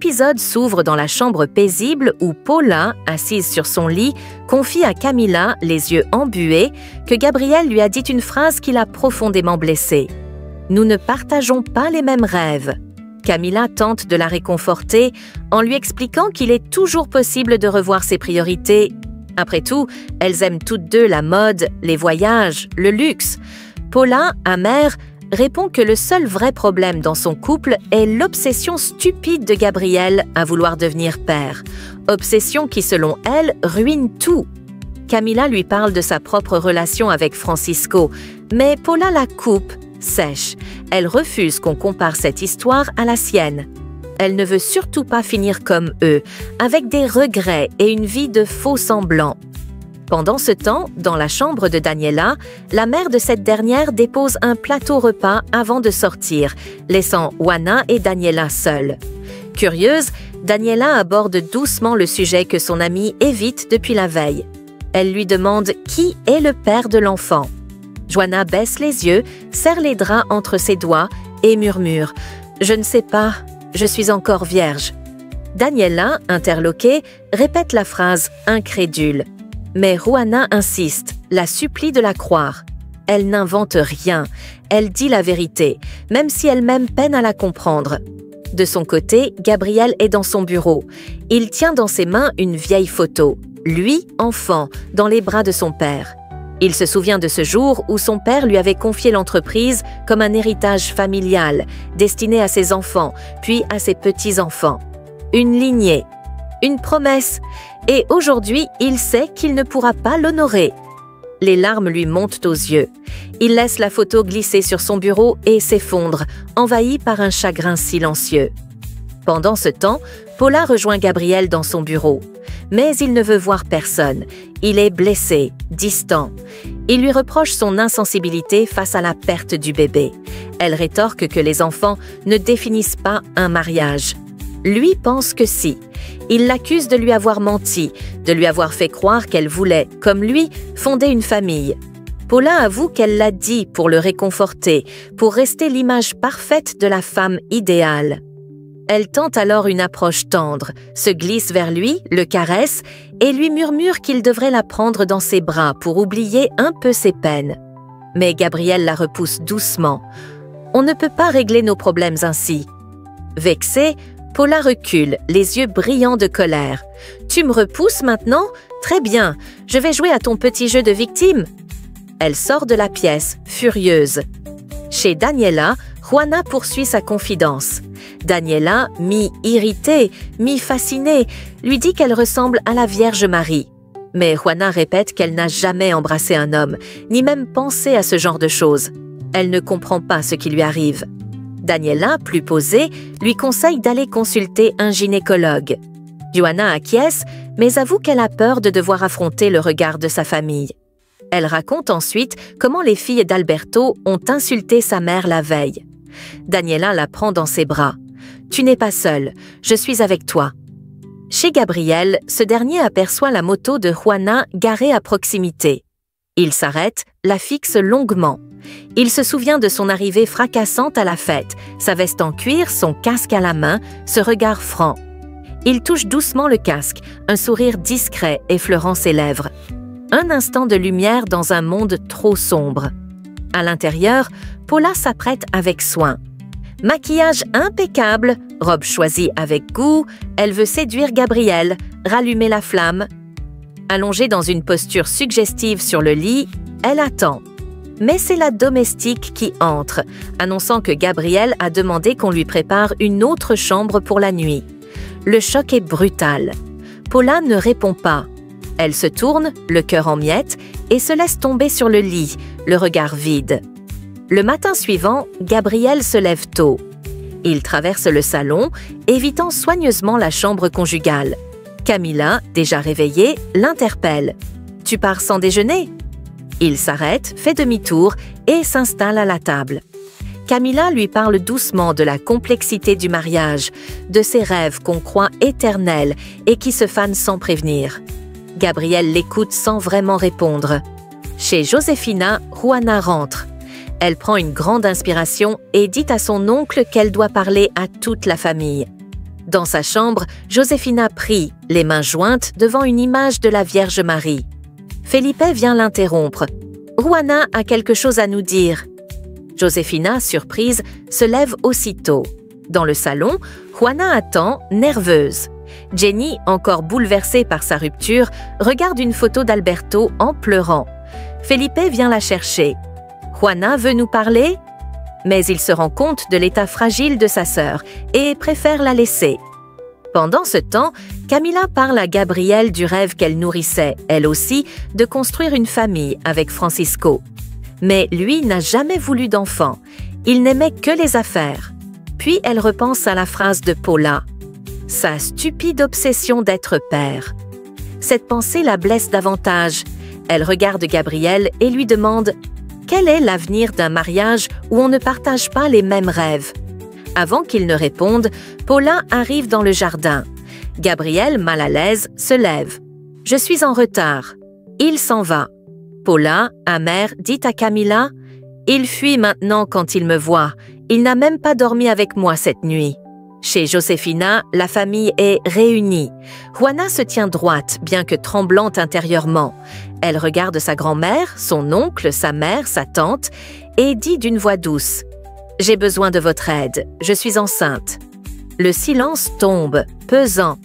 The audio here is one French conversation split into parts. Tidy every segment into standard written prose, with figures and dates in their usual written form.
L'épisode s'ouvre dans la chambre paisible où Paula, assise sur son lit, confie à Camila, les yeux embués, que Gabriel lui a dit une phrase qui l'a profondément blessée. « Nous ne partageons pas les mêmes rêves ». Camila tente de la réconforter en lui expliquant qu'il est toujours possible de revoir ses priorités. Après tout, elles aiment toutes deux la mode, les voyages, le luxe. Paula, amère, répond que le seul vrai problème dans son couple est l'obsession stupide de Gabriel à vouloir devenir père. Obsession qui, selon elle, ruine tout. Camila lui parle de sa propre relation avec Francisco, mais Paula la coupe, sèche. Elle refuse qu'on compare cette histoire à la sienne. Elle ne veut surtout pas finir comme eux, avec des regrets et une vie de faux semblants. Pendant ce temps, dans la chambre de Daniela, la mère de cette dernière dépose un plateau repas avant de sortir, laissant Juana et Daniela seules. Curieuse, Daniela aborde doucement le sujet que son amie évite depuis la veille. Elle lui demande qui est le père de l'enfant. Juana baisse les yeux, serre les draps entre ses doigts et murmure « Je ne sais pas, je suis encore vierge ». Daniela, interloquée, répète la phrase incrédule. Mais Juana insiste, la supplie de la croire. Elle n'invente rien, elle dit la vérité, même si elle-même peine à la comprendre. De son côté, Gabriel est dans son bureau. Il tient dans ses mains une vieille photo, lui, enfant, dans les bras de son père. Il se souvient de ce jour où son père lui avait confié l'entreprise comme un héritage familial, destiné à ses enfants, puis à ses petits-enfants. Une lignée, une promesse, et aujourd'hui, il sait qu'il ne pourra pas l'honorer. Les larmes lui montent aux yeux. Il laisse la photo glisser sur son bureau et s'effondre, envahi par un chagrin silencieux. Pendant ce temps, Paula rejoint Gabriel dans son bureau. Mais il ne veut voir personne. Il est blessé, distant. Il lui reproche son insensibilité face à la perte du bébé. Elle rétorque que les enfants ne définissent pas un mariage. Lui pense que si. Il l'accuse de lui avoir menti, de lui avoir fait croire qu'elle voulait, comme lui, fonder une famille. Paula avoue qu'elle l'a dit pour le réconforter, pour rester l'image parfaite de la femme idéale. Elle tente alors une approche tendre, se glisse vers lui, le caresse et lui murmure qu'il devrait la prendre dans ses bras pour oublier un peu ses peines. Mais Gabriel la repousse doucement. On ne peut pas régler nos problèmes ainsi. Vexée, Paula recule, les yeux brillants de colère. « Tu me repousses maintenant? Très bien, je vais jouer à ton petit jeu de victime. » Elle sort de la pièce, furieuse. Chez Daniela, Juana poursuit sa confidence. Daniela, mi-irritée, mi-fascinée, lui dit qu'elle ressemble à la Vierge Marie. Mais Juana répète qu'elle n'a jamais embrassé un homme, ni même pensé à ce genre de choses. Elle ne comprend pas ce qui lui arrive. Daniela, plus posée, lui conseille d'aller consulter un gynécologue. Juana acquiesce, mais avoue qu'elle a peur de devoir affronter le regard de sa famille. Elle raconte ensuite comment les filles d'Alberto ont insulté sa mère la veille. Daniela la prend dans ses bras. « Tu n'es pas seule, je suis avec toi. » Chez Gabriel, ce dernier aperçoit la moto de Juana garée à proximité. Il s'arrête, la fixe longuement. Il se souvient de son arrivée fracassante à la fête, sa veste en cuir, son casque à la main, ce regard franc. Il touche doucement le casque, un sourire discret effleurant ses lèvres. Un instant de lumière dans un monde trop sombre. À l'intérieur, Paula s'apprête avec soin. Maquillage impeccable, robe choisie avec goût, elle veut séduire Gabriel, rallumer la flamme. Allongée dans une posture suggestive sur le lit, elle attend. Mais c'est la domestique qui entre, annonçant que Gabriel a demandé qu'on lui prépare une autre chambre pour la nuit. Le choc est brutal. Paula ne répond pas. Elle se tourne, le cœur en miettes, et se laisse tomber sur le lit, le regard vide. Le matin suivant, Gabriel se lève tôt. Il traverse le salon, évitant soigneusement la chambre conjugale. Camila, déjà réveillée, l'interpelle. « Tu pars sans déjeuner ?» Il s'arrête, fait demi-tour et s'installe à la table. Camila lui parle doucement de la complexité du mariage, de ses rêves qu'on croit éternels et qui se fanent sans prévenir. Gabriel l'écoute sans vraiment répondre. Chez Josefina, Juana rentre. Elle prend une grande inspiration et dit à son oncle qu'elle doit parler à toute la famille. Dans sa chambre, Josefina prie, les mains jointes devant une image de la Vierge Marie. Felipe vient l'interrompre. « Juana a quelque chose à nous dire. » Josefina, surprise, se lève aussitôt. Dans le salon, Juana attend, nerveuse. Jenny, encore bouleversée par sa rupture, regarde une photo d'Alberto en pleurant. Felipe vient la chercher. « Juana veut nous parler ?» Mais il se rend compte de l'état fragile de sa sœur et préfère la laisser. Pendant ce temps, Camila parle à Gabriel du rêve qu'elle nourrissait, elle aussi, de construire une famille avec Francisco. Mais lui n'a jamais voulu d'enfant. Il n'aimait que les affaires. Puis elle repense à la phrase de Paula. Sa stupide obsession d'être père. Cette pensée la blesse davantage. Elle regarde Gabriel et lui demande « Quel est l'avenir d'un mariage où on ne partage pas les mêmes rêves ?» Avant qu'il ne réponde, Paula arrive dans le jardin. Gabriel, mal à l'aise, se lève. « Je suis en retard. » Il s'en va. Paula, amère, dit à Camila « Il fuit maintenant quand il me voit. Il n'a même pas dormi avec moi cette nuit. » Chez Josefina, la famille est réunie. Juana se tient droite, bien que tremblante intérieurement. Elle regarde sa grand-mère, son oncle, sa mère, sa tante, et dit d'une voix douce « J'ai besoin de votre aide, je suis enceinte. » Le silence tombe, pesant.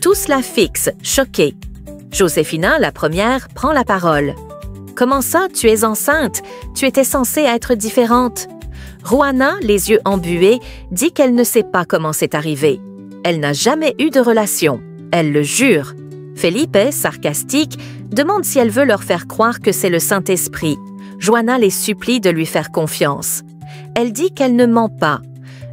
Tous la fixent, choqués. Josefina, la première, prend la parole. « Comment ça, tu es enceinte? Tu étais censée être différente. » Juana, les yeux embués, dit qu'elle ne sait pas comment c'est arrivé. Elle n'a jamais eu de relation. Elle le jure. Felipe, sarcastique, demande si elle veut leur faire croire que c'est le Saint-Esprit. Juana les supplie de lui faire confiance. Elle dit qu'elle ne ment pas.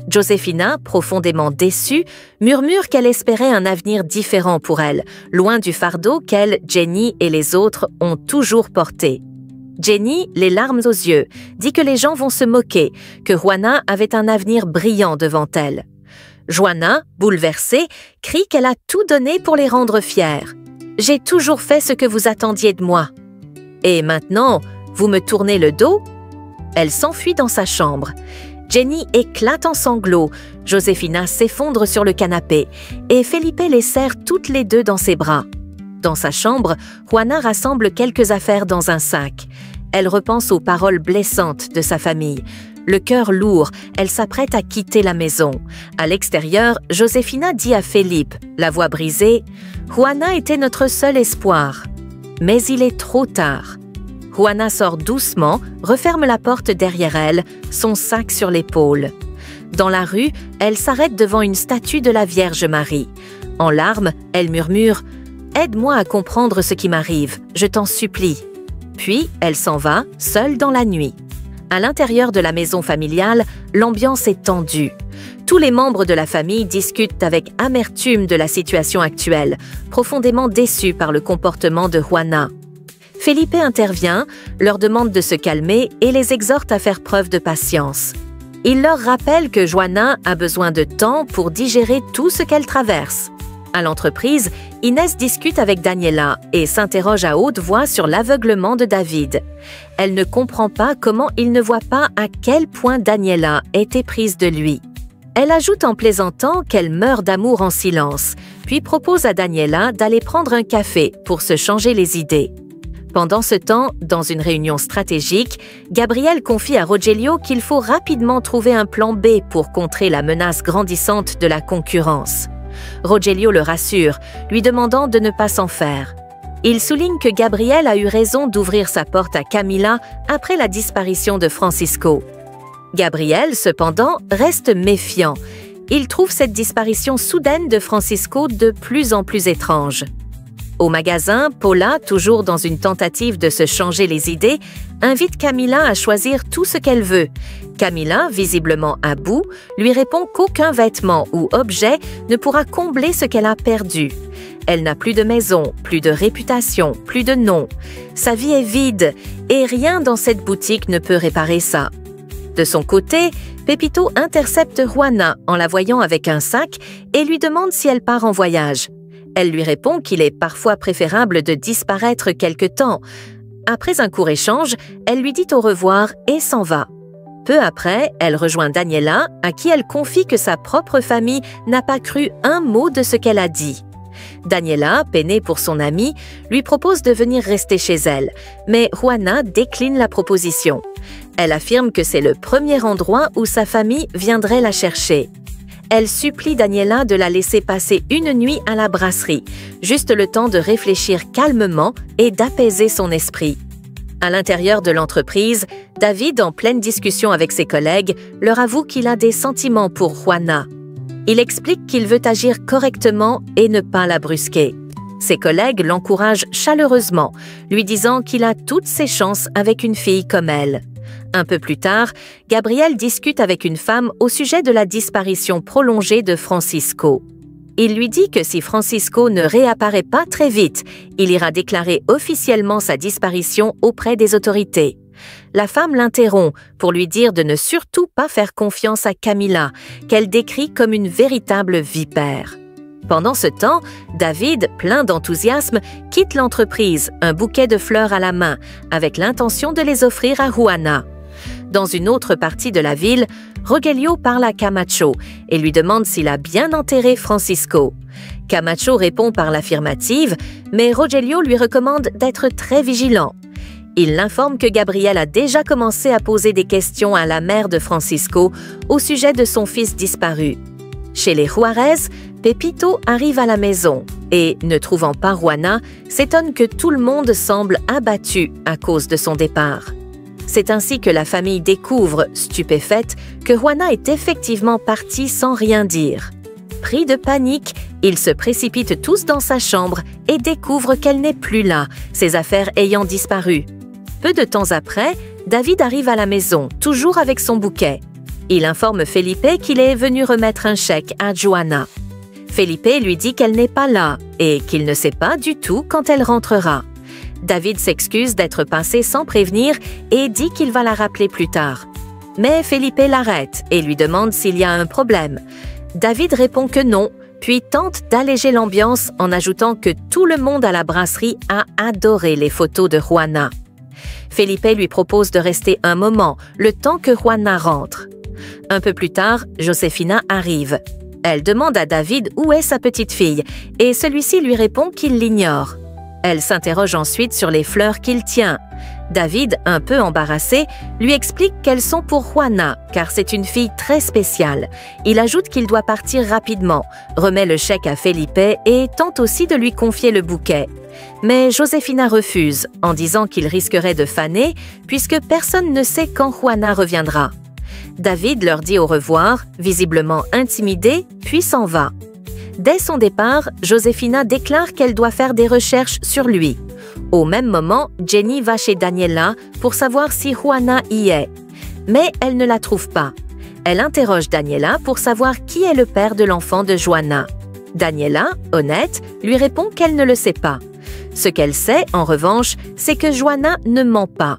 Josefina, profondément déçue, murmure qu'elle espérait un avenir différent pour elle, loin du fardeau qu'elle, Jenny et les autres ont toujours porté. Jenny, les larmes aux yeux, dit que les gens vont se moquer, que Juana avait un avenir brillant devant elle. Juana, bouleversée, crie qu'elle a tout donné pour les rendre fiers. « J'ai toujours fait ce que vous attendiez de moi. Et maintenant, vous me tournez le dos ?» Elle s'enfuit dans sa chambre. Jenny éclate en sanglots, Josefina s'effondre sur le canapé et Felipe les serre toutes les deux dans ses bras. Dans sa chambre, Juana rassemble quelques affaires dans un sac. Elle repense aux paroles blessantes de sa famille. Le cœur lourd, elle s'apprête à quitter la maison. À l'extérieur, Josefina dit à Felipe, la voix brisée, « Juana était notre seul espoir. » Mais il est trop tard. Juana sort doucement, referme la porte derrière elle, son sac sur l'épaule. Dans la rue, elle s'arrête devant une statue de la Vierge Marie. En larmes, elle murmure « Aide-moi à comprendre ce qui m'arrive, je t'en supplie. » Puis, elle s'en va, seule dans la nuit. À l'intérieur de la maison familiale, l'ambiance est tendue. Tous les membres de la famille discutent avec amertume de la situation actuelle, profondément déçus par le comportement de Juana. Felipe intervient, leur demande de se calmer et les exhorte à faire preuve de patience. Il leur rappelle que Juana a besoin de temps pour digérer tout ce qu'elle traverse. À l'entreprise, Inès discute avec Daniela et s'interroge à haute voix sur l'aveuglement de David. Elle ne comprend pas comment il ne voit pas à quel point Daniela est éprise de lui. Elle ajoute en plaisantant qu'elle meurt d'amour en silence, puis propose à Daniela d'aller prendre un café pour se changer les idées. Pendant ce temps, dans une réunion stratégique, Gabriel confie à Rogelio qu'il faut rapidement trouver un plan B pour contrer la menace grandissante de la concurrence. Rogelio le rassure, lui demandant de ne pas s'en faire. Il souligne que Gabriel a eu raison d'ouvrir sa porte à Camila après la disparition de Francisco. Gabriel, cependant, reste méfiant. Il trouve cette disparition soudaine de Francisco de plus en plus étrange. Au magasin, Paula, toujours dans une tentative de se changer les idées, invite Camila à choisir tout ce qu'elle veut. Camila, visiblement à bout, lui répond qu'aucun vêtement ou objet ne pourra combler ce qu'elle a perdu. Elle n'a plus de maison, plus de réputation, plus de nom. Sa vie est vide et rien dans cette boutique ne peut réparer ça. De son côté, Pepito intercepte Juana en la voyant avec un sac et lui demande si elle part en voyage. Elle lui répond qu'il est parfois préférable de disparaître quelque temps. Après un court échange, elle lui dit au revoir et s'en va. Peu après, elle rejoint Daniela, à qui elle confie que sa propre famille n'a pas cru un mot de ce qu'elle a dit. Daniela, peinée pour son amie, lui propose de venir rester chez elle, mais Juana décline la proposition. Elle affirme que c'est le premier endroit où sa famille viendrait la chercher. Elle supplie Daniela de la laisser passer une nuit à la brasserie, juste le temps de réfléchir calmement et d'apaiser son esprit. À l'intérieur de l'entreprise, David, en pleine discussion avec ses collègues, leur avoue qu'il a des sentiments pour Juana. Il explique qu'il veut agir correctement et ne pas la brusquer. Ses collègues l'encouragent chaleureusement, lui disant qu'il a toutes ses chances avec une fille comme elle. Un peu plus tard, Gabriel discute avec une femme au sujet de la disparition prolongée de Francisco. Il lui dit que si Francisco ne réapparaît pas très vite, il ira déclarer officiellement sa disparition auprès des autorités. La femme l'interrompt pour lui dire de ne surtout pas faire confiance à Camila, qu'elle décrit comme une véritable vipère. Pendant ce temps, David, plein d'enthousiasme, quitte l'entreprise, un bouquet de fleurs à la main, avec l'intention de les offrir à Juana. Dans une autre partie de la ville, Rogelio parle à Camacho et lui demande s'il a bien enterré Francisco. Camacho répond par l'affirmative, mais Rogelio lui recommande d'être très vigilant. Il l'informe que Gabriel a déjà commencé à poser des questions à la mère de Francisco au sujet de son fils disparu. Chez les Juarez, Pepito arrive à la maison et, ne trouvant pas Juana, s'étonne que tout le monde semble abattu à cause de son départ. C'est ainsi que la famille découvre, stupéfaite, que Juana est effectivement partie sans rien dire. Pris de panique, ils se précipitent tous dans sa chambre et découvrent qu'elle n'est plus là, ses affaires ayant disparu. Peu de temps après, David arrive à la maison, toujours avec son bouquet. Il informe Felipe qu'il est venu remettre un chèque à Juana. Felipe lui dit qu'elle n'est pas là et qu'il ne sait pas du tout quand elle rentrera. David s'excuse d'être passé sans prévenir et dit qu'il va la rappeler plus tard. Mais Felipe l'arrête et lui demande s'il y a un problème. David répond que non, puis tente d'alléger l'ambiance en ajoutant que tout le monde à la brasserie a adoré les photos de Juana. Felipe lui propose de rester un moment, le temps que Juana rentre. Un peu plus tard, Josefina arrive. Elle demande à David où est sa petite fille et celui-ci lui répond qu'il l'ignore. Elle s'interroge ensuite sur les fleurs qu'il tient. David, un peu embarrassé, lui explique qu'elles sont pour Juana, car c'est une fille très spéciale. Il ajoute qu'il doit partir rapidement, remet le chèque à Felipe et tente aussi de lui confier le bouquet. Mais Josefina refuse, en disant qu'il risquerait de faner, puisque personne ne sait quand Juana reviendra. David leur dit au revoir, visiblement intimidé, puis s'en va. Dès son départ, Josefina déclare qu'elle doit faire des recherches sur lui. Au même moment, Jenny va chez Daniela pour savoir si Juana y est. Mais elle ne la trouve pas. Elle interroge Daniela pour savoir qui est le père de l'enfant de Juana. Daniela, honnête, lui répond qu'elle ne le sait pas. Ce qu'elle sait, en revanche, c'est que Juana ne ment pas.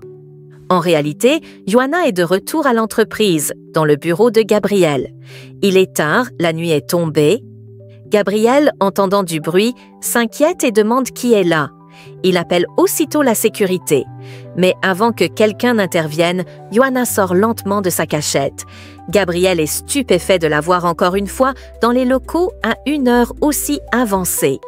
En réalité, Juana est de retour à l'entreprise, dans le bureau de Gabriel. Il est tard, la nuit est tombée. Gabriel, entendant du bruit, s'inquiète et demande qui est là. Il appelle aussitôt la sécurité. Mais avant que quelqu'un n'intervienne, Juana sort lentement de sa cachette. Gabriel est stupéfait de la voir encore une fois dans les locaux à une heure aussi avancée.